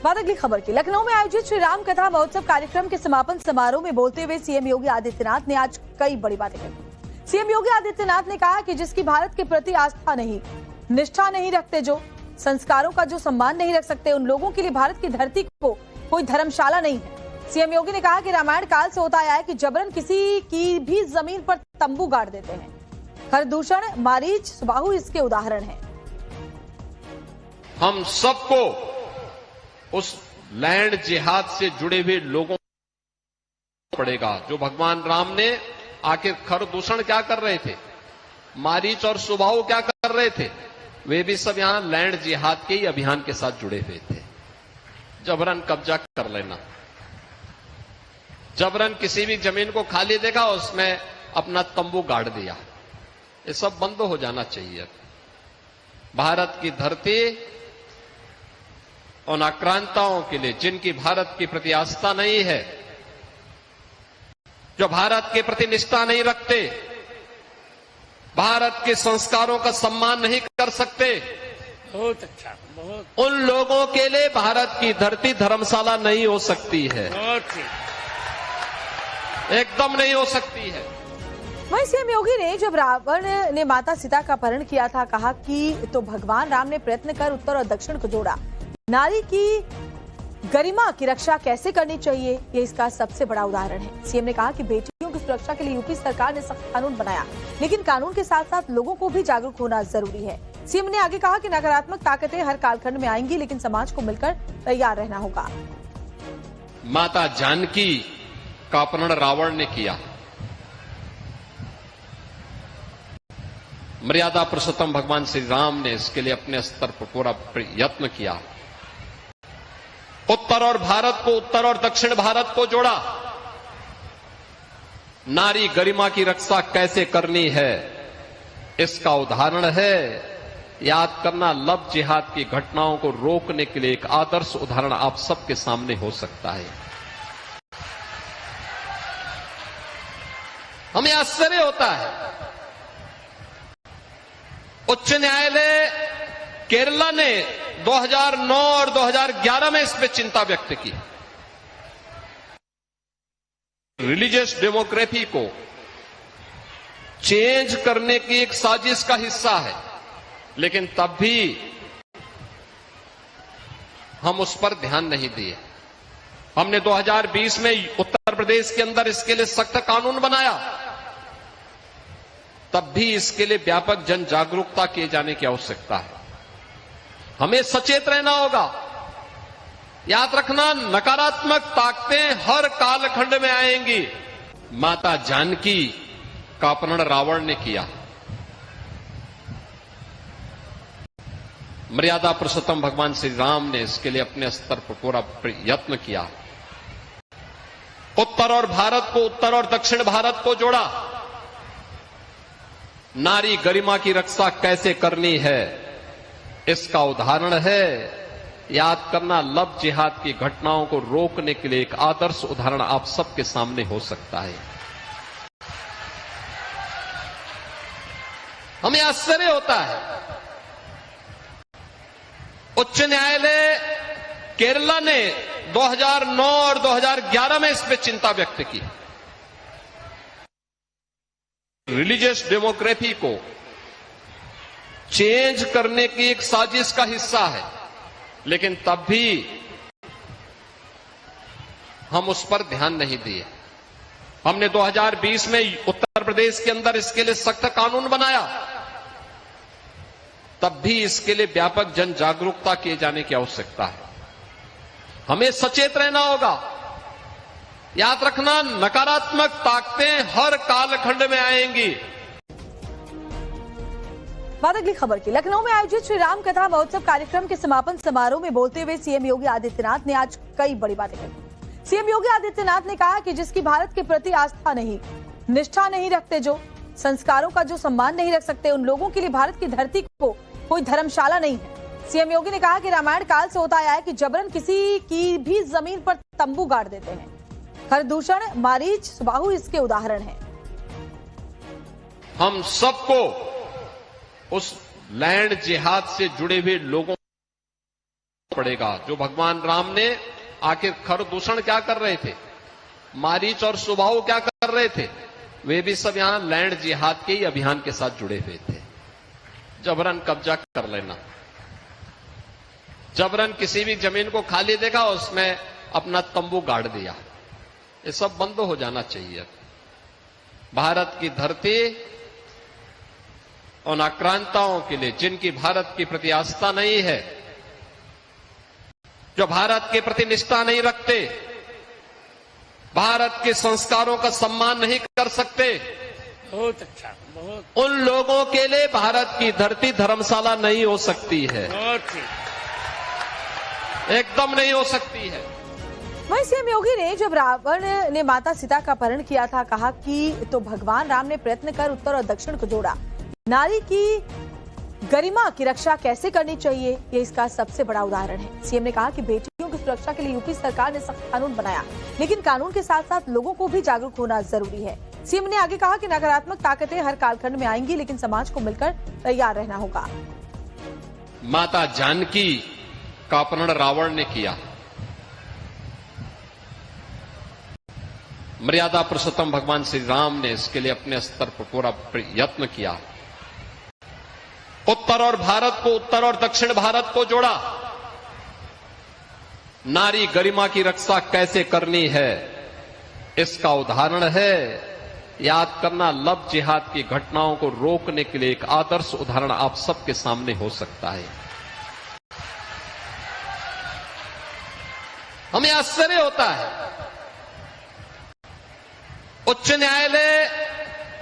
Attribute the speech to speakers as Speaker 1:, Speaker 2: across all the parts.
Speaker 1: बात अगली खबर की। लखनऊ में आयोजित श्री राम कथा महोत्सव कार्यक्रम के समापन समारोह में बोलते हुए सीएम योगी आदित्यनाथ ने आज कई बड़ी बातें कही। सीएम योगी आदित्यनाथ ने कहा कि जिसकी भारत के प्रति आस्था नहीं, निष्ठा नहीं रखते, जो संस्कारों का जो सम्मान नहीं रख सकते, उन लोगों के लिए भारत की धरती को कोई धर्मशाला नहीं है। सीएम योगी ने कहा कि रामायण काल से होता आया है कि जबरन किसी की भी जमीन पर तंबू गाड़ देते हैं। खरदूषण, मारीच, सुबाहु इसके उदाहरण हैं।
Speaker 2: हम सबको उस लैंड जिहाद से जुड़े हुए लोगों को पड़ेगा जो भगवान राम ने आखिर खरदूषण क्या कर रहे थे, मारीच और सुबाहु क्या कर रहे थे, वे भी सब यहां लैंड जिहाद के ही अभियान के साथ जुड़े हुए थे। जबरन कब्जा कर लेना, जबरन किसी भी जमीन को खाली देखा उसमें अपना तंबू गाड़ दिया, ये सब बंद हो जाना चाहिए। भारत की धरती उन आक्रांताओं के लिए जिनकी भारत के प्रति आस्था नहीं है, जो भारत के प्रति निष्ठा नहीं रखते, भारत के संस्कारों का सम्मान नहीं कर सकते,
Speaker 3: बहुत अच्छा, बहुत
Speaker 2: उन लोगों के लिए भारत की धरती धर्मशाला नहीं हो सकती है, एकदम नहीं हो सकती है।
Speaker 1: वहीं सीएम योगी ने जब रावण ने माता सीता का अपहरण किया था, कहा कि तो भगवान राम ने प्रयत्न कर उत्तर और दक्षिण को जोड़ा। नारी की गरिमा की रक्षा कैसे करनी चाहिए, ये इसका सबसे बड़ा उदाहरण है। सीएम ने कहा कि बेटियों की सुरक्षा के लिए यूपी सरकार ने सख्त कानून बनाया, लेकिन कानून के साथ साथ लोगों को भी जागरूक होना जरूरी है। सीएम ने आगे कहा कि नकारात्मक ताकतें हर कालखंड में आएंगी, लेकिन समाज को मिलकर तैयार रहना होगा।
Speaker 2: माता जानकी का अपहरण रावण ने किया, मर्यादा पुरुषोत्तम भगवान श्री राम ने इसके लिए अपने स्तर पर पूरा यत्न किया। उत्तर और दक्षिण भारत को जोड़ा। नारी गरिमा की रक्षा कैसे करनी है, इसका उदाहरण है। याद करना, लव जिहाद की घटनाओं को रोकने के लिए एक आदर्श उदाहरण आप सबके सामने हो सकता है। हमें आश्चर्य होता है, उच्च न्यायालय केरला ने 2009 और 2011 में इस पे चिंता व्यक्त की। रिलीजियस डेमोक्रेसी को चेंज करने की एक साजिश का हिस्सा है, लेकिन तब भी हम उस पर ध्यान नहीं दिए। हमने 2020 में उत्तर प्रदेश के अंदर इसके लिए सख्त कानून बनाया, तब भी इसके लिए व्यापक जन जागरूकता किए जाने की आवश्यकता है। हमें सचेत रहना होगा। याद रखना, नकारात्मक ताकतें हर कालखंड में आएंगी। माता जानकी का अपहरण रावण ने किया, मर्यादा पुरुषोत्तम भगवान श्री राम ने इसके लिए अपने स्तर पर पूरा यत्न किया। उत्तर और दक्षिण भारत को जोड़ा। नारी गरिमा की रक्षा कैसे करनी है, इसका उदाहरण है। याद करना, लव जिहाद की घटनाओं को रोकने के लिए एक आदर्श उदाहरण आप सबके सामने हो सकता है। हमें आश्चर्य होता है, उच्च न्यायालय केरला ने 2009 और 2011 में इस पे चिंता व्यक्त की। रिलीजियस डेमोक्रेसी को चेंज करने की एक साजिश का हिस्सा है, लेकिन तब भी हम उस पर ध्यान नहीं दिए। हमने 2020 में उत्तर प्रदेश के अंदर इसके लिए सख्त कानून बनाया, तब भी इसके लिए व्यापक जन जागरूकता किए जाने की आवश्यकता है। हमें सचेत रहना होगा। याद रखना, नकारात्मक ताकतें हर कालखंड में आएंगी।
Speaker 1: बात अगली खबर की। लखनऊ में आयोजित श्री राम कथा महोत्सव कार्यक्रम के समापन समारोह में बोलते हुए सीएम योगी आदित्यनाथ ने आज कई बड़ी बातें कही। सीएम योगी आदित्यनाथ ने कहा कि जिसकी भारत के प्रति आस्था नहीं, निष्ठा नहीं रखते, जो संस्कारों का जो सम्मान नहीं रख सकते, उन लोगों के लिए भारत की धरती को कोई धर्मशाला नहीं है। सीएम योगी ने कहा कि रामायण काल से होता आया है कि जबरन किसी की भी जमीन पर तंबू गाड़ देते हैं। खरदूषण, मारीच, सुबाहु इसके उदाहरण हैं।
Speaker 2: हम सबको उस लैंड जिहाद से जुड़े हुए लोगों पड़ेगा। जो भगवान राम ने आखिर खर दूषण क्या कर रहे थे, मारीच और सुबाहु क्या कर रहे थे, वे भी सब यहां लैंड जिहाद के ही अभियान के साथ जुड़े हुए थे। जबरन कब्जा कर लेना, जबरन किसी भी जमीन को खाली देखा उसमें अपना तंबू गाड़ दिया, ये सब बंद हो जाना चाहिए। भारत की धरती उन आक्रांताओं के लिए जिनकी भारत के प्रति आस्था नहीं है, जो भारत के प्रति निष्ठा नहीं रखते, भारत के संस्कारों का सम्मान नहीं कर सकते,
Speaker 3: बहुत अच्छा, बहुत
Speaker 2: उन लोगों के लिए भारत की धरती धर्मशाला नहीं हो सकती है,
Speaker 3: बहुत ही
Speaker 2: एकदम नहीं हो सकती है।
Speaker 1: वहीं सीएम योगी ने जब रावण ने माता सीता का अपहरण किया था, कहा कि तो भगवान राम ने प्रयत्न कर उत्तर और दक्षिण को जोड़ा। नारी की गरिमा की रक्षा कैसे करनी चाहिए, ये इसका सबसे बड़ा उदाहरण है। सीएम ने कहा कि बेटियों की सुरक्षा के लिए यूपी सरकार ने सख्त कानून बनाया, लेकिन कानून के साथ साथ लोगों को भी जागरूक होना जरूरी है। सीएम ने आगे कहा कि नकारात्मक ताकतें हर कालखंड में आएंगी, लेकिन समाज को मिलकर तैयार रहना होगा।
Speaker 2: माता जानकी का अपहरण रावण ने किया, मर्यादा पुरुषोत्तम भगवान श्री राम ने इसके लिए अपने स्तर पर पूरा यत्न किया। उत्तर और दक्षिण भारत को जोड़ा। नारी गरिमा की रक्षा कैसे करनी है, इसका उदाहरण है। याद करना, लव जिहाद की घटनाओं को रोकने के लिए एक आदर्श उदाहरण आप सबके सामने हो सकता है। हमें आश्चर्य होता है, उच्च न्यायालय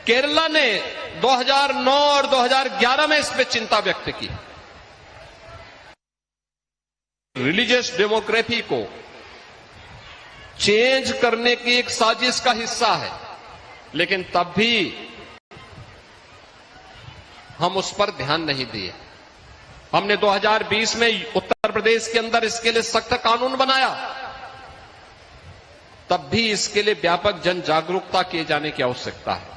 Speaker 2: केरला ने 2009 और 2011 में इस पे चिंता व्यक्त की। रिलीजियस डेमोक्रेसी को चेंज करने की एक साजिश का हिस्सा है, लेकिन तब भी हम उस पर ध्यान नहीं दिए। हमने 2020 में उत्तर प्रदेश के अंदर इसके लिए सख्त कानून बनाया, तब भी इसके लिए व्यापक जन जागरूकता किए जाने की आवश्यकता है।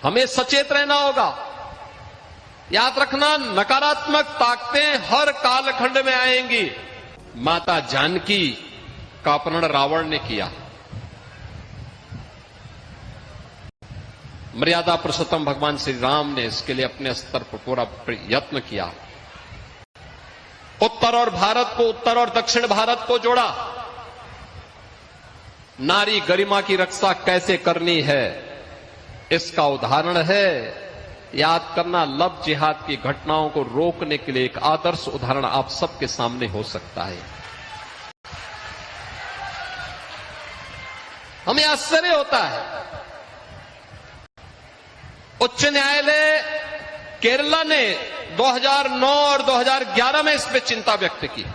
Speaker 2: हमें सचेत रहना होगा। याद रखना, नकारात्मक ताकतें हर कालखंड में आएंगी। माता जानकी का अपहरण रावण ने किया, मर्यादा पुरुषोत्तम भगवान श्री राम ने इसके लिए अपने स्तर पर पूरा यत्न किया। उत्तर और दक्षिण भारत को जोड़ा। नारी गरिमा की रक्षा कैसे करनी है, इसका उदाहरण है। याद करना, लव जिहाद की घटनाओं को रोकने के लिए एक आदर्श उदाहरण आप सबके सामने हो सकता है। हमें आश्चर्य होता है, उच्च न्यायालय केरला ने 2009 और 2011 में इस पे चिंता व्यक्त की।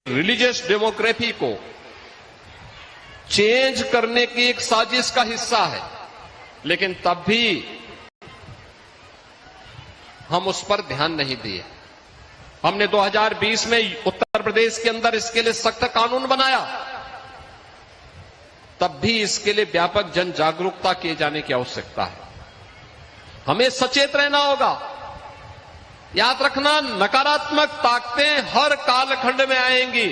Speaker 2: रिलीजियस डेमोक्रेसी को चेंज करने की एक साजिश का हिस्सा है, लेकिन तब भी हम उस पर ध्यान नहीं दिए। हमने 2020 में उत्तर प्रदेश के अंदर इसके लिए सख्त कानून बनाया, तब भी इसके लिए व्यापक जन जागरूकता किए जाने की आवश्यकता है। हमें सचेत रहना होगा। याद रखना, नकारात्मक ताकतें हर कालखंड में आएंगी।